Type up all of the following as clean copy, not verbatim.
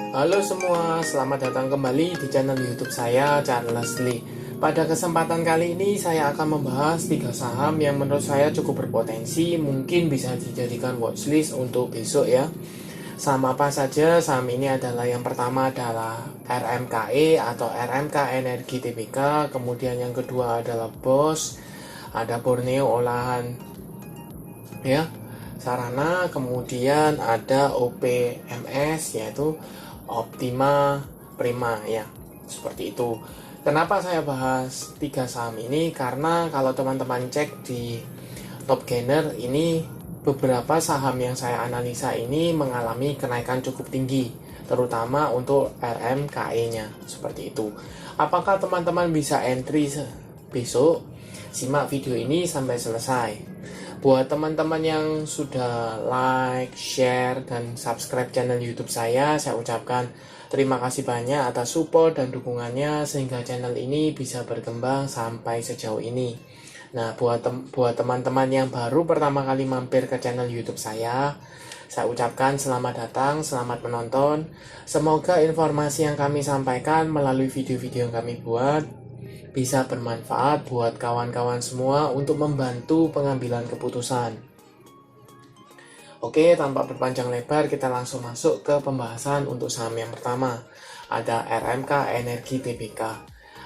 Halo semua, selamat datang kembali di channel YouTube saya, Charles Lee. Pada kesempatan kali ini saya akan membahas 3 saham yang menurut saya cukup berpotensi, mungkin bisa dijadikan watchlist untuk besok ya. Saham apa saja? Saham ini adalah yang pertama adalah RMKE atau RMK Energi Tbk, kemudian yang kedua adalah BOS, ada Borneo Olahan ya, Sarana, kemudian ada OPMS yaitu Optima Prima ya, seperti itu. Kenapa saya bahas 3 saham ini? Karena kalau teman-teman cek di Top Gainer ini, beberapa saham yang saya analisa ini mengalami kenaikan cukup tinggi, terutama untuk RMKE-nya, seperti itu. Apakah teman-teman bisa entry besok? Simak video ini sampai selesai. Buat teman-teman yang sudah like, share, dan subscribe channel YouTube saya ucapkan terima kasih banyak atas support dan dukungannya sehingga channel ini bisa berkembang sampai sejauh ini. Nah, buat teman-teman yang baru pertama kali mampir ke channel YouTube saya ucapkan selamat datang, selamat menonton. Semoga informasi yang kami sampaikan melalui video-video yang kami buat bisa bermanfaat buat kawan-kawan semua untuk membantu pengambilan keputusan. Oke, tanpa berpanjang lebar, kita langsung masuk ke pembahasan untuk saham yang pertama. Ada RMK Energi Tbk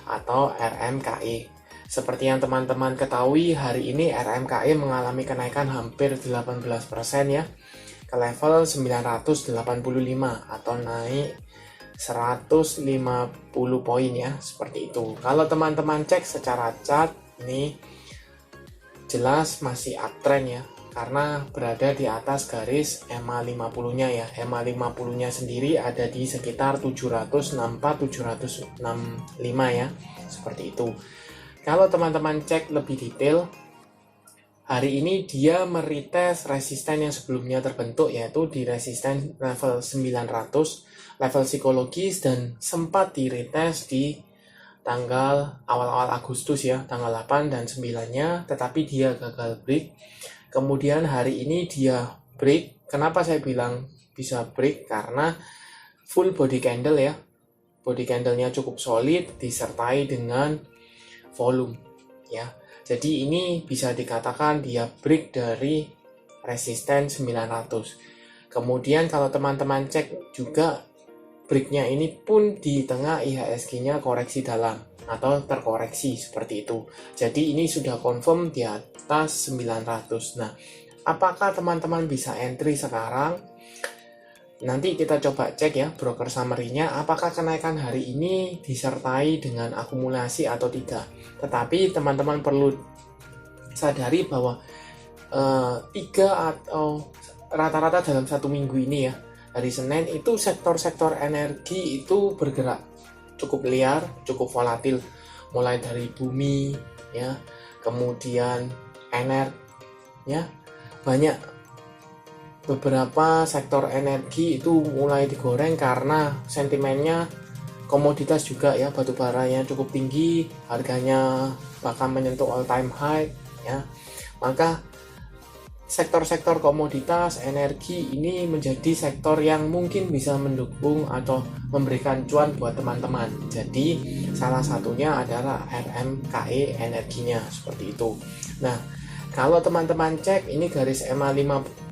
atau RMKE. Seperti yang teman-teman ketahui, hari ini RMKE mengalami kenaikan hampir 18% ya, ke level 985 atau naik 150 poin ya, seperti itu. Kalau teman-teman cek secara chart, ini jelas masih uptrend ya, karena berada di atas garis EMA 50-nya ya. EMA 50-nya sendiri ada di sekitar 764-765 ya, seperti itu. Kalau teman-teman cek lebih detail, hari ini dia meretest resisten yang sebelumnya terbentuk, yaitu di resisten level 900, level psikologis, dan sempat diretest di tanggal awal-awal Agustus ya, tanggal 8 dan 9-nya, tetapi dia gagal break. Kemudian hari ini dia break. Kenapa saya bilang bisa break? Karena full body candle ya. Body candle-nya cukup solid disertai dengan volume ya. Jadi ini bisa dikatakan dia break dari resisten 900. Kemudian kalau teman-teman cek juga, breaknya ini pun di tengah IHSG-nya koreksi dalam atau terkoreksi seperti itu. Jadi ini sudah confirm di atas 900. Nah, apakah teman-teman bisa entry sekarang? Nanti kita coba cek ya broker summary-nya, apakah kenaikan hari ini disertai dengan akumulasi atau tidak. Tetapi teman-teman perlu sadari bahwa 3 atau rata-rata dalam 1 minggu ini ya, hari Senin itu sektor-sektor energi itu bergerak cukup liar, cukup volatil, mulai dari bumi ya, kemudian energi ya, banyak. Beberapa sektor energi itu mulai digoreng karena sentimennya, komoditas juga ya, batu baranya cukup tinggi, harganya bahkan menyentuh all time high ya. Maka sektor-sektor komoditas energi ini menjadi sektor yang mungkin bisa mendukung atau memberikan cuan buat teman-teman. Jadi salah satunya adalah RMKE energinya, seperti itu. Nah, kalau teman-teman cek ini garis EMA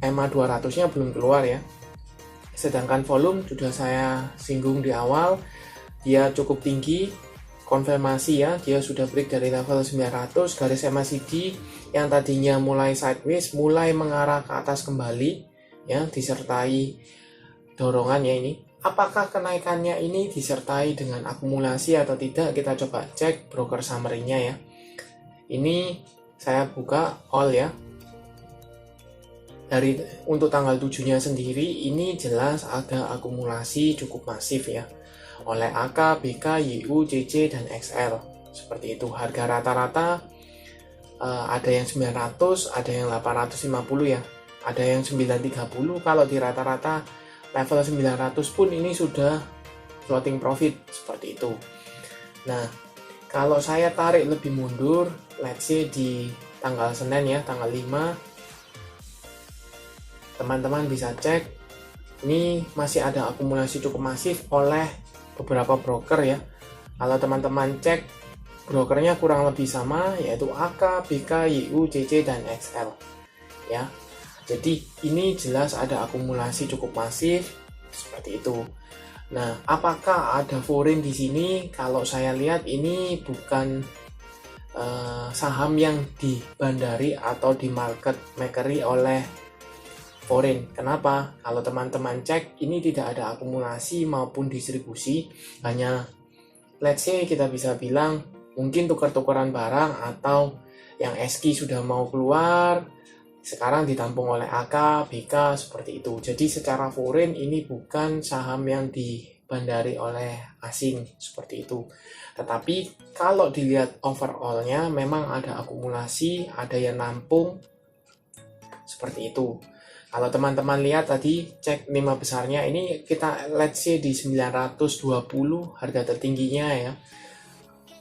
200-nya belum keluar ya. Sedangkan volume sudah saya singgung di awal, dia cukup tinggi, konfirmasi ya, dia sudah break dari level 900, garis MACD yang tadinya mulai sideways, mulai mengarah ke atas kembali ya, disertai dorongannya ini. Apakah kenaikannya ini disertai dengan akumulasi atau tidak? Kita coba cek broker summary-nya ya. Ini saya buka all ya. Untuk tanggal 7-nya sendiri ini jelas ada akumulasi cukup masif ya, oleh AK, BK, YU, CC, dan XL. Seperti itu. Harga rata-rata ada yang 900, ada yang 850 ya, ada yang 930. Kalau di rata-rata level 900 pun ini sudah floating profit, seperti itu. Nah, kalau saya tarik lebih mundur, let's say di tanggal Senin ya, tanggal 5, teman-teman bisa cek ini masih ada akumulasi cukup masif oleh beberapa broker ya. Kalau teman-teman cek, brokernya kurang lebih sama, yaitu AK, BK, YU, CC, dan XL ya. Jadi ini jelas ada akumulasi cukup masif seperti itu. Nah, apakah ada foreign di sini? Kalau saya lihat ini bukan saham yang dibandari atau di market makeri oleh foreign. Kenapa? Kalau teman-teman cek, ini tidak ada akumulasi maupun distribusi, hanya let's say kita bisa bilang mungkin tukar-tukaran barang atau yang SQ sudah mau keluar, sekarang ditampung oleh AK, BK, seperti itu. Jadi secara foreign ini bukan saham yang dibandari oleh asing, seperti itu. Tetapi kalau dilihat overall-nya memang ada akumulasi, ada yang nampung, seperti itu. Kalau teman-teman lihat tadi cek 5 besarnya, ini kita let's say di 920 harga tertingginya ya,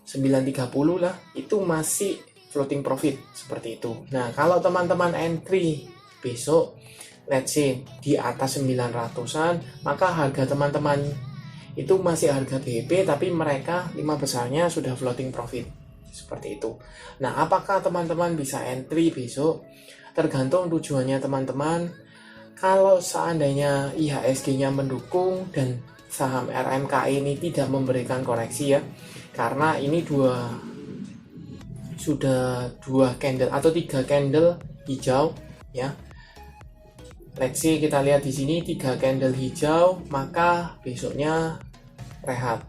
930 lah, itu masih floating profit seperti itu. Nah, kalau teman-teman entry besok let's say di atas 900-an, maka harga teman-teman itu masih harga BEP, tapi mereka 5 besarnya sudah floating profit seperti itu. Nah, apakah teman-teman bisa entry besok? Tergantung tujuannya teman-teman. Kalau seandainya IHSG-nya mendukung dan saham RMKI ini tidak memberikan koreksi ya, karena ini sudah dua candle atau 3 candle hijau ya. Let's see, kita lihat di sini 3 candle hijau, maka besoknya rehat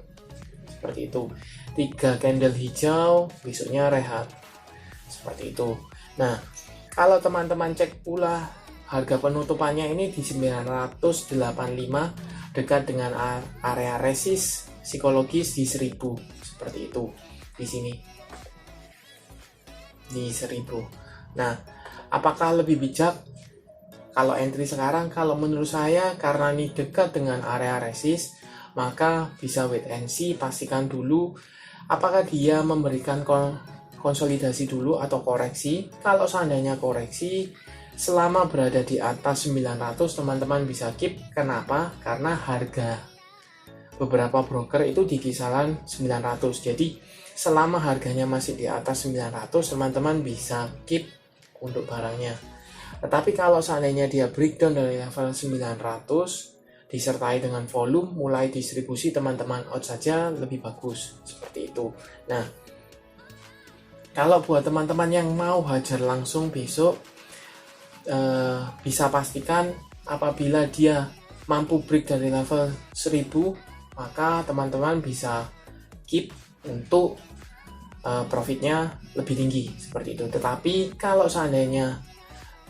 seperti itu. 3 candle hijau, besoknya rehat seperti itu. Nah, kalau teman-teman cek pula harga penutupannya ini di 985, dekat dengan area resist psikologis di 1000 seperti itu di sini di 1000. Nah, apakah lebih bijak kalau entry sekarang? Kalau menurut saya, karena ini dekat dengan area resist, maka bisa wait and see, pastikan dulu apakah dia memberikan konsolidasi dulu atau koreksi. Kalau seandainya koreksi, selama berada di atas 900, teman-teman bisa keep. Kenapa? Karena harga beberapa broker itu di kisaran 900. Jadi selama harganya masih di atas 900, teman-teman bisa keep untuk barangnya. Tetapi kalau seandainya dia breakdown dari level 900 disertai dengan volume mulai distribusi, teman-teman out saja lebih bagus seperti itu. Nah, kalau buat teman-teman yang mau hajar langsung besok, bisa pastikan apabila dia mampu break dari level 1000, maka teman-teman bisa keep untuk profitnya lebih tinggi seperti itu. Tetapi kalau seandainya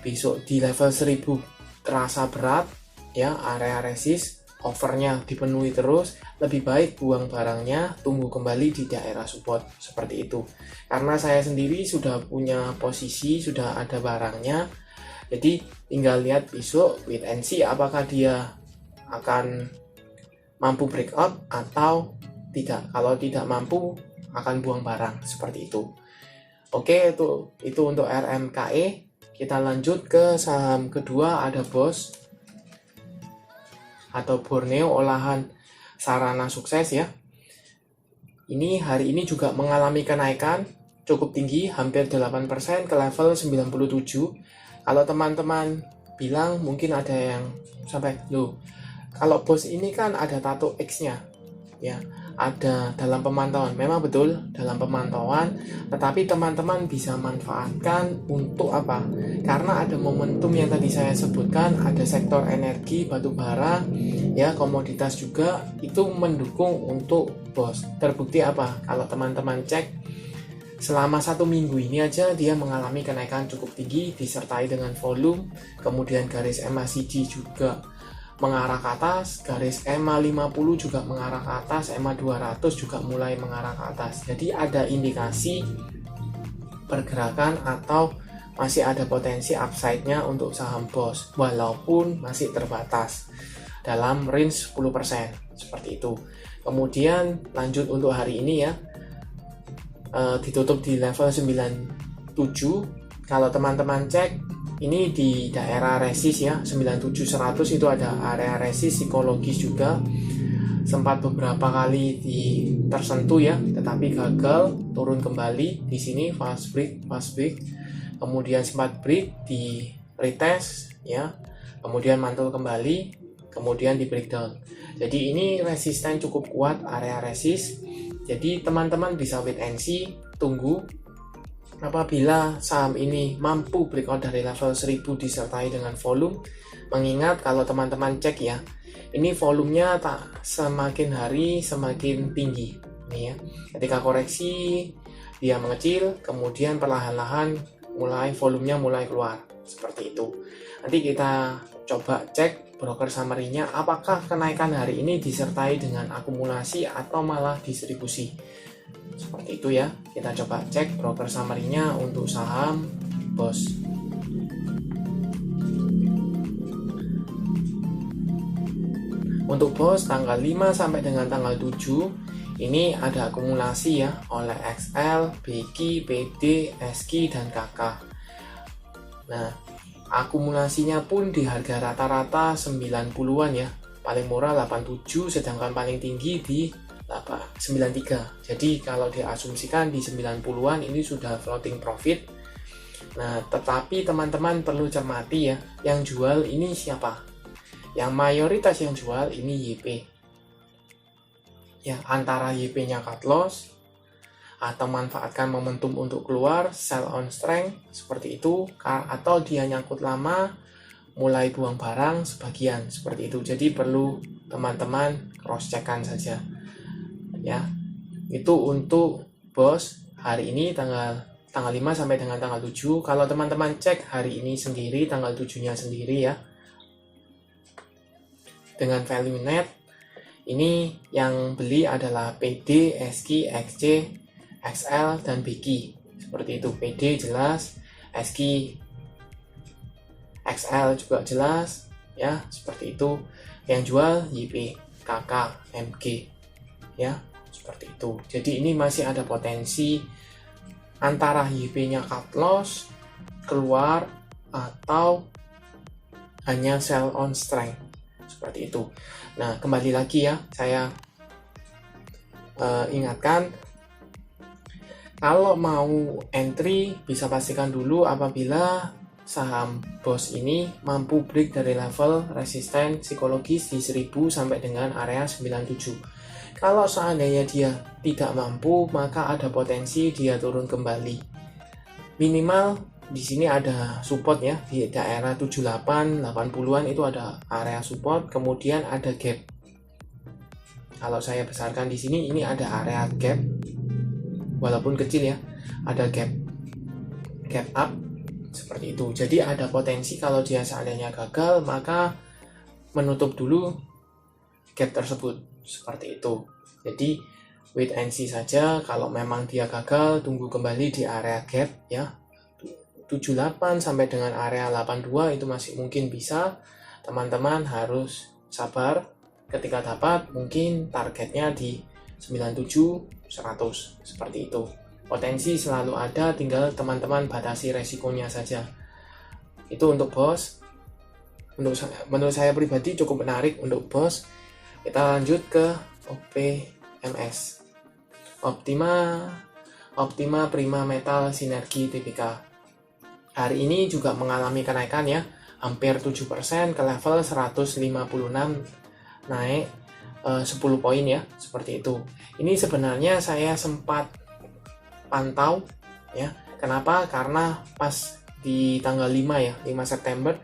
besok di level 1000 terasa berat ya, area resist overnya dipenuhi terus, lebih baik buang barangnya, tunggu kembali di daerah support seperti itu. Karena saya sendiri sudah punya posisi, sudah ada barangnya, jadi tinggal lihat besok wait and see apakah dia akan mampu breakout atau tidak. Kalau tidak mampu, akan buang barang seperti itu. Oke, itu untuk RMKE. Kita lanjut ke saham kedua, ada BOS atau Borneo Olahan Sarana Sukses ya. Ini hari ini juga mengalami kenaikan cukup tinggi, hampir 8% ke level 97. Kalau teman-teman bilang mungkin ada yang sampai loh, kalau BOS ini kan ada tato X-nya ya, ada dalam pemantauan. Memang betul dalam pemantauan, tetapi teman-teman bisa manfaatkan untuk apa? Karena ada momentum yang tadi saya sebutkan, ada sektor energi, batu bara ya, komoditas juga itu mendukung untuk BOS. Terbukti apa? Kalau teman-teman cek selama 1 minggu ini aja dia mengalami kenaikan cukup tinggi disertai dengan volume, kemudian garis MACD juga mengarah ke atas, garis EMA 50 juga mengarah ke atas, EMA 200 juga mulai mengarah ke atas. Jadi ada indikasi pergerakan atau masih ada potensi upside-nya untuk saham BOS, walaupun masih terbatas dalam range 10% seperti itu. Kemudian lanjut untuk hari ini ya, ditutup di level 97. Kalau teman-teman cek ini di daerah resist ya, 9700 itu ada area resist psikologis juga. Sempat beberapa kali tersentuh ya, tetapi gagal, turun kembali di sini fast break. Kemudian sempat break di retest ya, kemudian mantul kembali, kemudian di breakdown. Jadi ini resisten cukup kuat, area resist. Jadi teman-teman bisa wait and see, tunggu apabila saham ini mampu breakout dari level 1000 disertai dengan volume. Mengingat kalau teman-teman cek ya, ini volumenya semakin hari semakin tinggi nih ya. Ketika koreksi dia mengecil, kemudian perlahan-lahan volumenya mulai keluar seperti itu. Nanti kita coba cek broker summary-nya, apakah kenaikan hari ini disertai dengan akumulasi atau malah distribusi. Seperti itu ya. Kita coba cek broker summary-nya untuk saham BOS. Untuk BOS tanggal 5 sampai dengan tanggal 7 ini ada akumulasi ya oleh XL, BQ, PD, SQ, dan KK. Nah, akumulasinya pun di harga rata-rata 90-an ya. Paling murah 87, sedangkan paling tinggi di 93. Jadi kalau diasumsikan di 90-an ini sudah floating profit. Nah, tetapi teman-teman perlu cermati ya, yang jual ini siapa? Yang mayoritas yang jual ini YP. Ya, antara YP-nya cut loss atau manfaatkan momentum untuk keluar, sell on strength seperti itu, atau dia nyangkut lama mulai buang barang sebagian seperti itu. Jadi perlu teman-teman cross check-kan saja. Ya. Itu untuk BOS hari ini tanggal 5 sampai dengan tanggal 7. Kalau teman-teman cek hari ini sendiri tanggal 7-nya sendiri ya. Dengan value net ini yang beli adalah PD, SQ, XC, XL, dan BQ seperti itu. PD jelas, SQ, XL juga jelas ya, seperti itu. Yang jual YP, KK, MG ya, seperti itu. Jadi ini masih ada potensi antara YP-nya cut loss keluar atau hanya sell on strength seperti itu. Nah, kembali lagi ya, saya ingatkan, kalau mau entry bisa pastikan dulu apabila saham BOS ini mampu break dari level resisten psikologis di 1000 sampai dengan area 97. Kalau seandainya dia tidak mampu, maka ada potensi dia turun kembali. Minimal di sini ada support ya, di daerah 78, 80-an itu ada area support, kemudian ada gap. Kalau saya besarkan di sini, ini ada area gap, walaupun kecil ya, ada gap up seperti itu. Jadi ada potensi kalau dia seandainya gagal, maka menutup dulu gap tersebut seperti itu. Jadi wait and see saja. Kalau memang dia gagal, tunggu kembali di area gap ya. 78 sampai dengan area 82 itu masih mungkin bisa. Teman-teman harus sabar, ketika dapat mungkin targetnya di 97 100 seperti itu. Potensi selalu ada, tinggal teman-teman batasi resikonya saja. Itu untuk BOS. Menurut saya pribadi cukup menarik untuk BOS. Kita lanjut ke OPMS, Optima Prima Metal Sinergi Tbk. Hari ini juga mengalami kenaikan ya, hampir 7% ke level 156, naik 10 poin ya, seperti itu. Ini sebenarnya saya sempat pantau ya. Kenapa? Karena pas di tanggal 5 ya, 5 September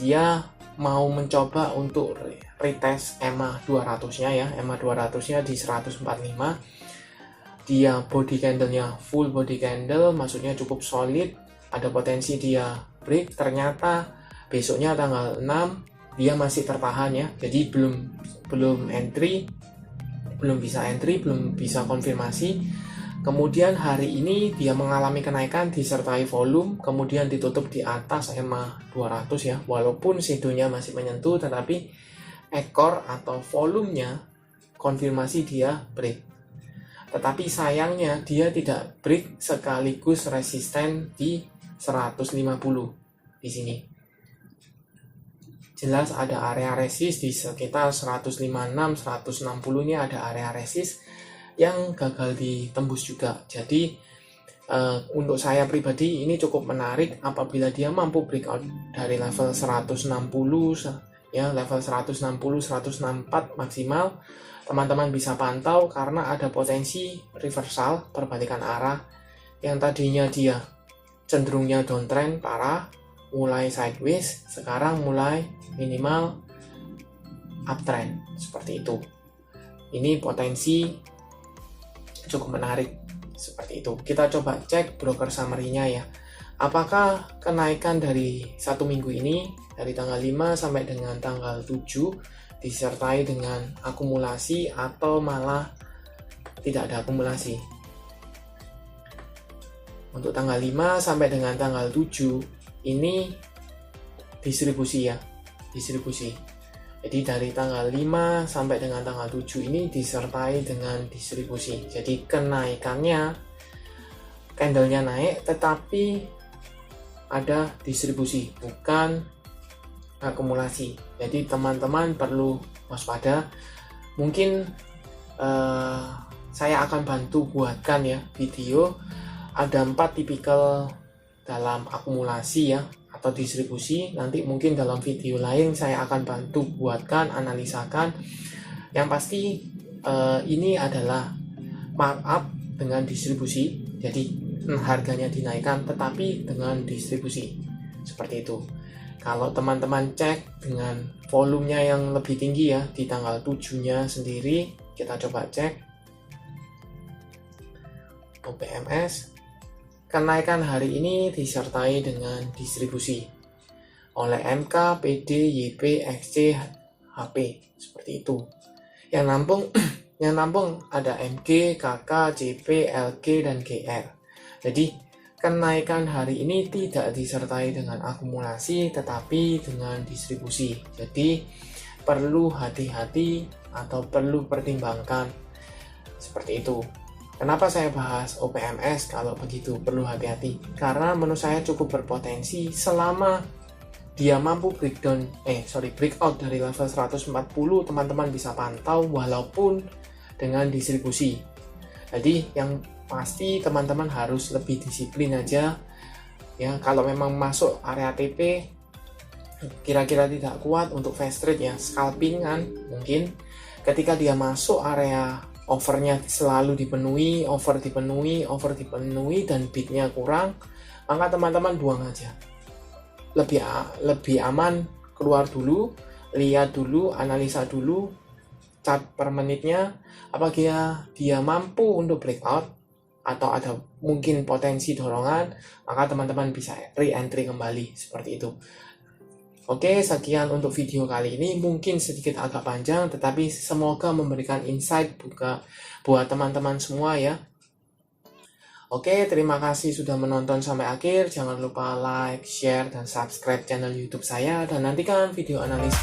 dia mau mencoba untuk retest EMA 200-nya ya. EMA 200-nya di 145. Dia body candle-nya full body candle, maksudnya cukup solid. Ada potensi dia break, ternyata besoknya tanggal 6 dia masih tertahan ya. Jadi belum bisa konfirmasi. Kemudian hari ini dia mengalami kenaikan disertai volume, kemudian ditutup di atas EMA 200 ya. Walaupun shadownya masih menyentuh, tetapi ekor atau volumenya konfirmasi dia break. Tetapi sayangnya dia tidak break sekaligus resisten di 150. di sini. Jelas ada area resist di sekitar 156, 160 ini ada area resist yang gagal ditembus juga. Jadi untuk saya pribadi ini cukup menarik apabila dia mampu breakout dari level 160 ya, level 160 164 maksimal. Teman-teman bisa pantau karena ada potensi reversal, perbalikan arah yang tadinya dia cenderungnya downtrend parah, mulai sideways, sekarang mulai minimal uptrend seperti itu. Ini potensi cukup menarik seperti itu. Kita coba cek broker summary-nya ya. Apakah kenaikan dari satu minggu ini dari tanggal 5 sampai dengan tanggal 7 disertai dengan akumulasi atau malah tidak ada akumulasi. Untuk tanggal 5 sampai dengan tanggal 7 ini distribusi ya, distribusi. Jadi dari tanggal 5 sampai dengan tanggal 7 ini disertai dengan distribusi. Jadi kenaikannya, candlenya naik tetapi ada distribusi, bukan akumulasi. Jadi teman-teman perlu waspada. Mungkin saya akan bantu buatkan ya video. Ada 4 tipikal dalam akumulasi ya atau distribusi. Nanti mungkin dalam video lain saya akan bantu buatkan, analisakan. Yang pasti ini adalah markup dengan distribusi. Jadi harganya dinaikkan tetapi dengan distribusi. Seperti itu. Kalau teman-teman cek dengan volumenya yang lebih tinggi ya di tanggal 7-nya sendiri, kita coba cek OPMS. Kenaikan hari ini disertai dengan distribusi oleh MK, PD, YP, XC, HP seperti itu. Yang nampung ada MG, KK, JP, LG dan GR. Jadi kenaikan hari ini tidak disertai dengan akumulasi tetapi dengan distribusi. Jadi perlu hati-hati atau perlu pertimbangkan seperti itu. Kenapa saya bahas OPMS kalau begitu perlu hati-hati? Karena menurut saya cukup berpotensi selama dia mampu breakout dari level 140, teman-teman bisa pantau walaupun dengan distribusi. Jadi yang pasti teman-teman harus lebih disiplin aja ya. Kalau memang masuk area TP kira-kira tidak kuat untuk fast trade ya, scalpingan mungkin. Ketika dia masuk area overnya selalu dipenuhi, over dipenuhi dan bidnya kurang, maka teman-teman buang aja. Lebih aman keluar dulu, lihat dulu, analisa dulu chart per menitnya, apabila dia mampu untuk breakout atau ada mungkin potensi dorongan, maka teman-teman bisa re-entry kembali seperti itu. Oke, sekian untuk video kali ini. Mungkin sedikit agak panjang, tetapi semoga memberikan insight buat teman-teman semua ya. Oke, terima kasih sudah menonton sampai akhir. Jangan lupa like, share, dan subscribe channel YouTube saya. Dan nantikan video analis